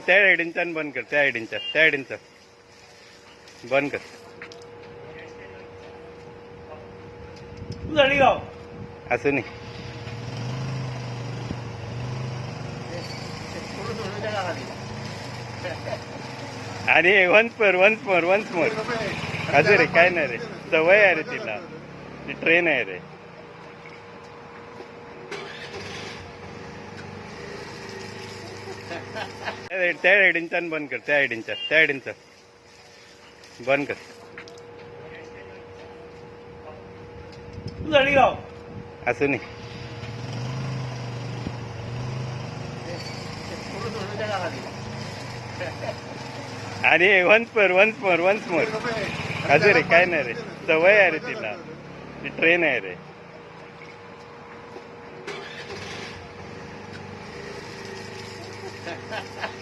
त्या आयडींचा बंद कर, त्या आयडींचा बंद कर. असं नाही. आणि वन्स मोर अजून रे काय नाही रे, सवय आहे रे तिला, ती ट्रेन आहे रे. त्या आयडींचा बंद कर, त्या आयडींचा बंद कर. असं नाही. आणि वन्स मोर अजून रे काय नाही रे, सवय आहे रे तिला, ती ट्रेन आहे रे.